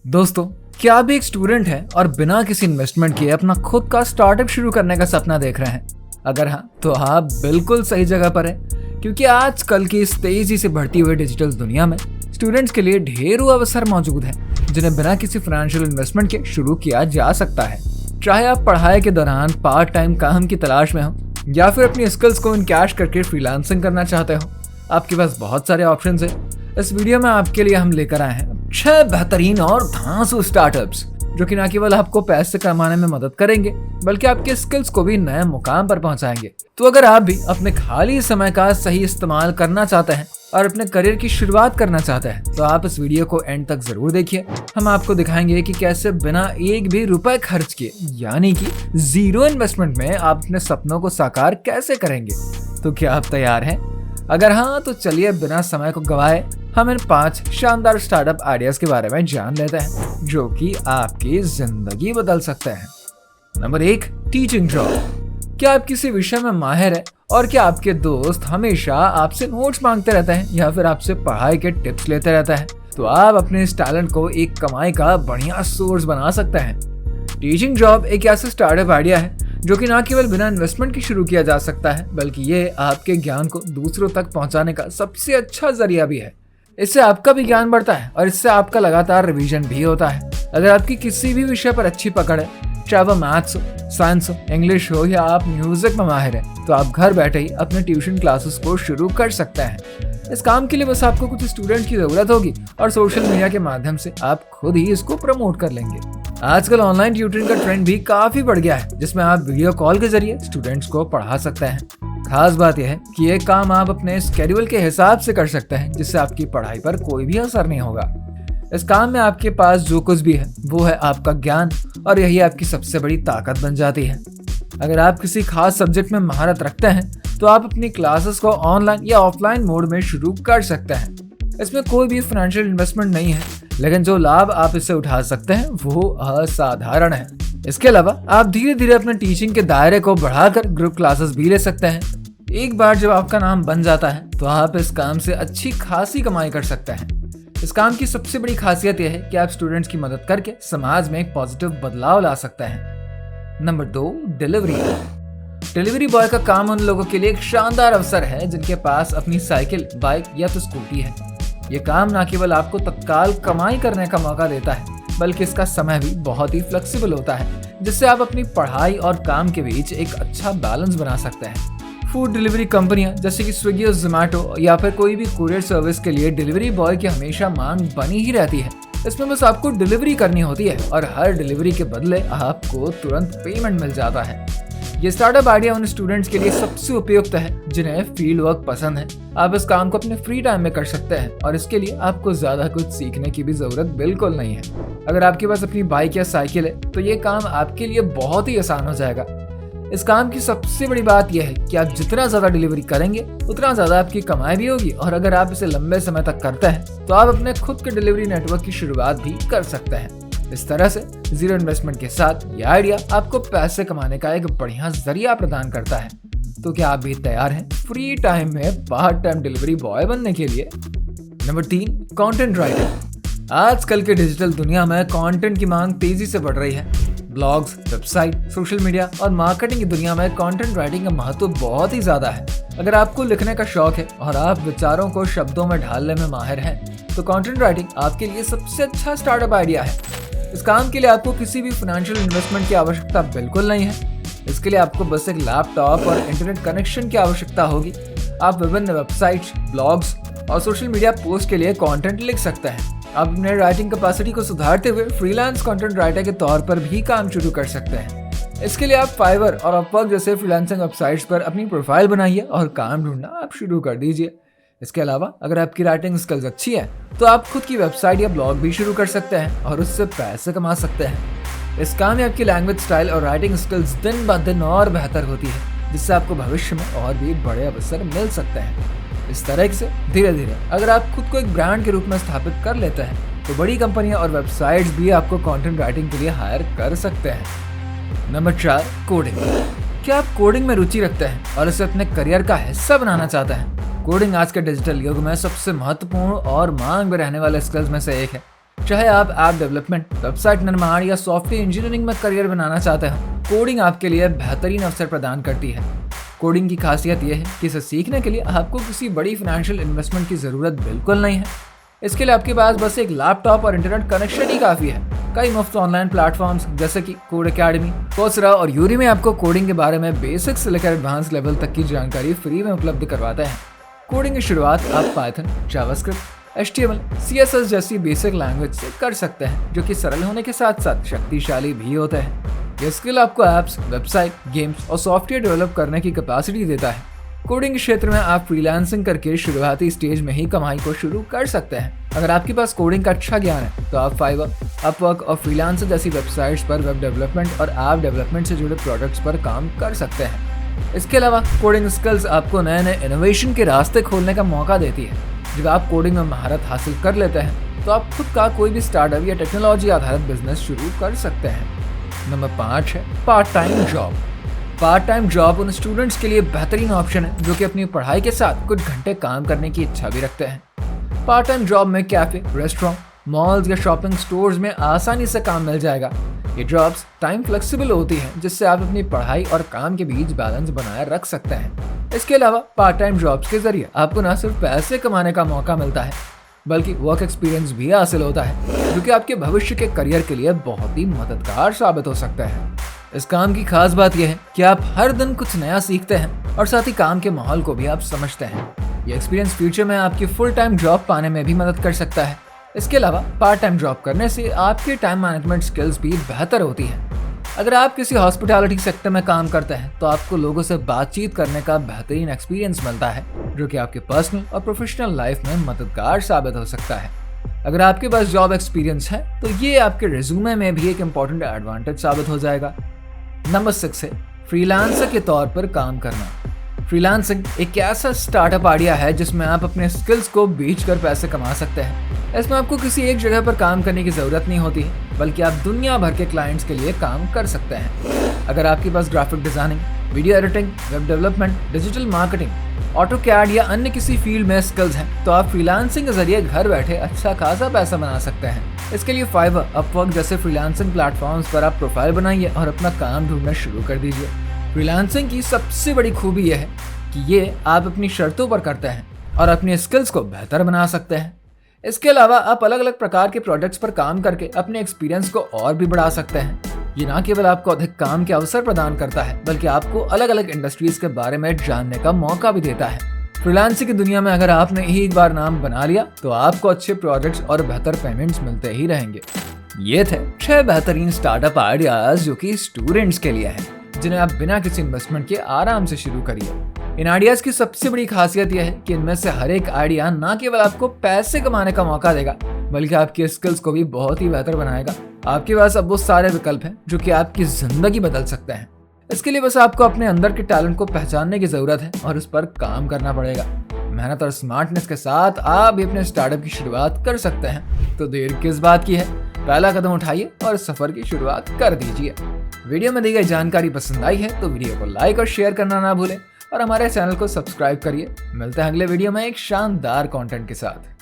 दोस्तों, क्या आप भी एक स्टूडेंट हैं और बिना किसी इन्वेस्टमेंट किए अपना खुद का स्टार्टअप शुरू करने का सपना देख रहे हैं? अगर हाँ, तो आप बिल्कुल सही जगह पर हैं, क्योंकि आजकल की इस तेजी से बढ़ती हुई डिजिटल दुनिया में स्टूडेंट्स के लिए ढेरों अवसर मौजूद हैं, जिन्हें बिना किसी फाइनेंशियल इन्वेस्टमेंट के शुरू किया जा सकता है। चाहे आप पढ़ाई के दौरान पार्ट टाइम काम की तलाश में हो या फिर अपनी स्किल्स को इनकैश करके फ्रीलांसिंग करना चाहते हो, आपके पास बहुत सारे ऑप्शंस हैं। इस वीडियो में आपके लिए हम लेकर आए हैं 6 बेहतरीन और धांसू स्टार्टअप्स, जो कि न केवल आपको पैसे कमाने में मदद करेंगे बल्कि आपके स्किल्स को भी नए मुकाम पर पहुंचाएंगे। तो अगर आप भी अपने खाली समय का सही इस्तेमाल करना चाहते हैं और अपने करियर की शुरुआत करना चाहते हैं, तो आप इस वीडियो को एंड तक जरूर देखिए। हम आपको दिखाएंगे कि कैसे बिना एक भी रुपए खर्च किए, यानी कि जीरो इन्वेस्टमेंट में आप अपने सपनों को साकार कैसे करेंगे। तो क्या आप तैयार हैं? अगर हाँ, तो चलिए बिना समय को गवाए हम इन 5 शानदार स्टार्टअप आइडियाज के बारे में जान लेते हैं, जो कि आपकी जिंदगी बदल सकते हैं। Number 1, teaching job. क्या आप किसी विषय में माहिर हैं और क्या आपके दोस्त हमेशा आपसे नोट्स मांगते रहते हैं या फिर आपसे पढ़ाई के टिप्स लेते रहते हैं? तो आप अपने इस टैलेंट को एक कमाई का बढ़िया सोर्स बना सकते हैं। टीचिंग जॉब एक ऐसा स्टार्टअप आइडिया है जो कि न केवल बिना इन्वेस्टमेंट के शुरू किया जा सकता है, बल्कि ये आपके ज्ञान को दूसरों तक पहुंचाने का सबसे अच्छा जरिया भी है। इससे आपका भी ज्ञान बढ़ता है और इससे आपका लगातार रिवीजन भी होता है। अगर आपकी किसी भी विषय पर अच्छी पकड़ है, चाहे वह मैथ्स हो, साइंस हो, इंग्लिश हो या आप म्यूजिक में माहिर हैं, तो आप घर बैठे ही अपने ट्यूशन क्लासेस को शुरू कर सकते हैं। इस काम के लिए बस आपको कुछ स्टूडेंट की जरूरत होगी और सोशल मीडिया के माध्यम से आप खुद ही इसको प्रमोट कर लेंगे। आजकल ऑनलाइन ट्यूटरिंग का ट्रेंड भी काफी बढ़ गया है, जिसमें आप वीडियो कॉल के जरिए स्टूडेंट्स को पढ़ा सकते हैं। खास बात यह है कि ये काम आप अपने स्केड्यूल के हिसाब से कर सकते हैं, जिससे आपकी पढ़ाई पर कोई भी असर नहीं होगा। इस काम में आपके पास जो कुछ भी है वो है आपका ज्ञान, और यही आपकी सबसे बड़ी ताकत बन जाती है। अगर आप किसी खास सब्जेक्ट में महारत रखते हैं, तो आप अपनी क्लासेस को ऑनलाइन या ऑफलाइन मोड में शुरू कर सकते हैं। इसमें कोई भी फाइनेंशियल इन्वेस्टमेंट नहीं है, लेकिन जो लाभ आप इससे उठा सकते हैं वो असाधारण है। इसके अलावा आप धीरे धीरे अपने टीचिंग के दायरे को बढ़ाकर ग्रुप क्लासेस भी ले सकते हैं। एक बार जब आपका नाम बन जाता है, तो आप इस काम से अच्छी खासी कमाई कर सकते हैं। इस काम की सबसे बड़ी खासियत यह है कि आप स्टूडेंट्स की मदद करके समाज में एक पॉजिटिव बदलाव ला सकते हैं। Number 2, delivery. डिलीवरी बॉय का काम उन लोगों के लिए एक शानदार अवसर है जिनके पास अपनी साइकिल, बाइक या तो स्कूटी है। ये काम न केवल आपको तत्काल कमाई करने का मौका देता है, बल्कि इसका समय भी बहुत ही फ्लेक्सिबल होता है, जिससे आप अपनी पढ़ाई और काम के बीच एक अच्छा बैलेंस बना सकते हैं। फूड डिलीवरी कंपनियां जैसे कि स्विगी और जोमैटो या फिर कोई भी कुरियर सर्विस के लिए डिलीवरी बॉय की हमेशा मांग बनी ही रहती है। इसमें बस आपको डिलीवरी करनी होती है और हर डिलीवरी के बदले आपको तुरंत पेमेंट मिल जाता है। ये स्टार्टअप आइडिया उन स्टूडेंट्स के लिए सबसे उपयुक्त है जिन्हें फील्ड वर्क पसंद है। आप इस काम को अपने फ्री टाइम में कर सकते हैं और इसके लिए आपको ज्यादा कुछ सीखने की भी जरूरत बिल्कुल नहीं है। अगर आपके पास अपनी बाइक या साइकिल है, तो ये काम आपके लिए बहुत ही आसान हो जाएगा। इस काम की सबसे बड़ी बात यह है कि आप जितना ज्यादा डिलीवरी करेंगे, उतना ज्यादा आपकी कमाई भी होगी, और अगर आप इसे लंबे समय तक करते हैं, तो आप अपने खुद के डिलीवरी नेटवर्क की शुरुआत भी कर सकते हैं। इस तरह से जीरो इन्वेस्टमेंट के साथ यह आइडिया आपको पैसे कमाने का एक बढ़िया जरिया प्रदान करता है। तो क्या आप भी तैयार हैं फ्री टाइम में पार्ट टाइम डिलीवरी बॉय बनने के लिए? Number 3, content writing. आजकल के डिजिटल दुनिया में कंटेंट की मांग तेजी से बढ़ रही है। ब्लॉग्स, वेबसाइट, सोशल मीडिया और मार्केटिंग की दुनिया में कंटेंट राइटिंग का महत्व बहुत ही ज्यादा है। अगर आपको लिखने का शौक है और आप विचारों को शब्दों में ढालने में माहिर हैं, तो कंटेंट राइटिंग आपके लिए सबसे अच्छा स्टार्टअप आइडिया है। इस काम के लिए आपको किसी भी फाइनेंशियल इन्वेस्टमेंट की आवश्यकता बिल्कुल नहीं है। इसके लिए आपको बस एक लैपटॉप और इंटरनेट कनेक्शन की आवश्यकता होगी। आप विभिन्न वेबसाइट्स, ब्लॉग्स और सोशल मीडिया पोस्ट के लिए कंटेंट लिख सकते हैं। आप अपने राइटिंग कैपेसिटी को सुधारते हुए फ्रीलांस कंटेंट राइटर के तौर पर भी काम शुरू कर सकते हैं। इसके लिए आप फाइवर और अपवर्क जैसे फ्रीलांसिंग वेबसाइट्स पर अपनी प्रोफाइल बनाइए और काम ढूंढना आप शुरू कर दीजिए। इसके अलावा अगर आपकी राइटिंग स्किल्स अच्छी है, तो आप खुद की वेबसाइट या ब्लॉग भी शुरू कर सकते हैं और उससे पैसे कमा सकते हैं। इस काम में आपकी लैंग्वेज स्टाइल और राइटिंग स्किल्स दिन ब दिन और बेहतर होती है, जिससे आपको भविष्य में और भी बड़े अवसर मिल सकते हैं। इस तरह से धीरे धीरे अगर आप खुद को एक ब्रांड के रूप में स्थापित कर लेते हैं, तो बड़ी कंपनियां और वेबसाइट्स भी आपको कंटेंट राइटिंग के लिए हायर कर सकते हैं। Number 4, coding. क्या आप कोडिंग में रुचि रखते हैं और इसे अपने करियर का हिस्सा बनाना चाहते हैं? कोडिंग आज के डिजिटल युग में सबसे महत्वपूर्ण और मांग में रहने वाले स्किल्स में से एक है। चाहे आप ऐप डेवलपमेंट, वेबसाइट निर्माण या सॉफ्टवेयर इंजीनियरिंग में करियर बनाना चाहते हो, कोडिंग आपके लिए बेहतरीन अवसर प्रदान करती है। कोडिंग की खासियत यह है कि इसे सीखने के लिए आपको किसी बड़ी फाइनेंशियल इन्वेस्टमेंट की ज़रूरत बिल्कुल नहीं है। इसके लिए आपके पास बस एक लैपटॉप और इंटरनेट कनेक्शन ही काफ़ी है। कई मुफ्त ऑनलाइन प्लेटफॉर्म्स जैसे कि कोड अकेडमी, कोर्सेरा और यूरी में आपको कोडिंग के बारे में बेसिक से लेकर एडवांस लेवल तक की जानकारी फ्री में उपलब्ध करवाते हैं। कोडिंग की शुरुआत आप पाइथन, जावास्क्रिप्ट, HTML, CSS जैसी बेसिक लैंग्वेज से कर सकते हैं, जो कि सरल होने के साथ साथ शक्तिशाली भी होते हैं। ये स्किल आपको ऐप्स, वेबसाइट, गेम्स और सॉफ्टवेयर डेवलप करने की कैपेसिटी देता है। कोडिंग के क्षेत्र में आप फ्रीलांसिंग करके शुरुआती स्टेज में ही कमाई को शुरू कर सकते हैं। अगर आपके पास कोडिंग का अच्छा ज्ञान है तो आप फाइवर, अपवर्क और फ्रीलांसर जैसी वेबसाइट्स पर वेब डेवलपमेंट और ऐप डेवलपमेंट से जुड़े प्रोडक्ट्स पर काम कर सकते हैं। इसके अलावा कोडिंग स्किल्स आपको नए नए इनोवेशन के रास्ते खोलने का मौका देती है। जब आप कोडिंग में महारत हासिल कर लेते हैं तो आप खुद का कोई भी स्टार्टअप या टेक्नोलॉजी आधारित बिजनेस शुरू कर सकते हैं। नंबर 5 है part time job. Part time job उन स्टूडेंट्स के लिए बेहतरीन ऑप्शन है जो कि अपनी पढ़ाई के साथ कुछ घंटे काम करने की इच्छा भी रखते हैं। पार्ट टाइम जॉब में कैफे, रेस्टोरेंट, मॉल्स या शॉपिंग स्टोर्स में आसानी से काम मिल जाएगा। ये जॉब्स टाइम फ्लेक्सिबल होती हैं, जिससे आप अपनी पढ़ाई और काम के बीच बैलेंस बनाए रख सकते हैं। इसके अलावा पार्ट टाइम जॉब्स के जरिए आपको न सिर्फ पैसे कमाने का मौका मिलता है, बल्कि वर्क एक्सपीरियंस भी हासिल होता है, जो कि आपके भविष्य के करियर के लिए बहुत ही मददगार साबित हो सकता है। इस काम की खास बात यह है कि आप हर दिन कुछ नया सीखते हैं और साथ ही काम के माहौल को भी आप समझते हैं। ये एक्सपीरियंस फ्यूचर में आपकी फुल टाइम जॉब पाने में भी मदद कर सकता है। इसके अलावा पार्ट टाइम जॉब करने से आपकी टाइम मैनेजमेंट स्किल्स भी बेहतर होती है। अगर आप किसी हॉस्पिटैलिटी सेक्टर में काम करते हैं तो आपको लोगों से बातचीत करने का बेहतरीन एक्सपीरियंस मिलता है, जो कि आपके पर्सनल और प्रोफेशनल लाइफ में मददगार साबित हो सकता है। अगर आपके पास जॉब एक्सपीरियंस है तो ये आपके रिज्यूमे में भी एक इम्पॉर्टेंट एडवांटेज साबित हो जाएगा। नंबर 6 है फ्रीलांसर के तौर पर काम करना। फ्रीलांसिंग एक ऐसा स्टार्टअप आइडिया है जिसमें आप अपने स्किल्स को बेचकर पैसे कमा सकते हैं। इसमें आपको किसी एक जगह पर काम करने की ज़रूरत नहीं होती है, बल्कि आप दुनिया भर के क्लाइंट्स के लिए काम कर सकते हैं। अगर आपके पास graphic designing, video editing, web development, digital marketing, AutoCAD या अन्य किसी फील्ड में स्किल्स हैं तो आप फ्रीलांसिंग के जरिए घर बैठे अच्छा खासा पैसा बना सकते हैं। इसके लिए फाइवर, अपवर्क जैसे फ्रीलांसिंग प्लेटफॉर्म्स पर आप प्रोफाइल बनाइए और अपना काम ढूंढना शुरू कर दीजिए। फ्रीलांसिंग की सबसे बड़ी खूबी यह है कि ये आप अपनी शर्तों पर करते हैं और अपनी स्किल्स को बेहतर बना सकते हैं। इसके अलावा आप अलग अलग प्रकार के प्रोजेक्ट्स पर काम करके अपने एक्सपीरियंस को और भी बढ़ा सकते हैं। ये ना केवल आपको अधिक काम के अवसर प्रदान करता है, बल्कि आपको अलग अलग इंडस्ट्रीज के बारे में जानने का मौका भी देता है। फ्रीलांसिंग की दुनिया में अगर आपने एक बार नाम बना लिया तो आपको अच्छे प्रोजेक्ट्स और बेहतर पेमेंट्स मिलते ही रहेंगे। ये थे 6 बेहतरीन स्टार्टअप आइडियाज जो कि स्टूडेंट्स के लिए हैं, जिन्हें आप बिना किसी इन्वेस्टमेंट के आराम से शुरू करिए। इन आइडियाज की सबसे बड़ी खासियत यह है कि इनमें से हर एक आइडिया ना केवल आपको पैसे कमाने का मौका देगा, बल्कि आपके स्किल्स को भी बहुत ही बेहतर बनाएगा। आपके पास अब वो सारे विकल्प हैं जो कि आपकी जिंदगी बदल सकते हैं। इसके लिए बस आपको अपने अंदर के टैलेंट को पहचानने की जरूरत है और उस पर काम करना पड़ेगा। मेहनत और स्मार्टनेस के साथ आप भी अपने स्टार्टअप की शुरुआत कर सकते हैं। तो देर किस बात की है, पहला कदम उठाइए और सफर की शुरुआत कर दीजिए। वीडियो में दी गई जानकारी पसंद आई है तो वीडियो को लाइक और शेयर करना ना भूलें और हमारे चैनल को सब्सक्राइब करिए। मिलते हैं अगले वीडियो में एक शानदार कंटेंट के साथ।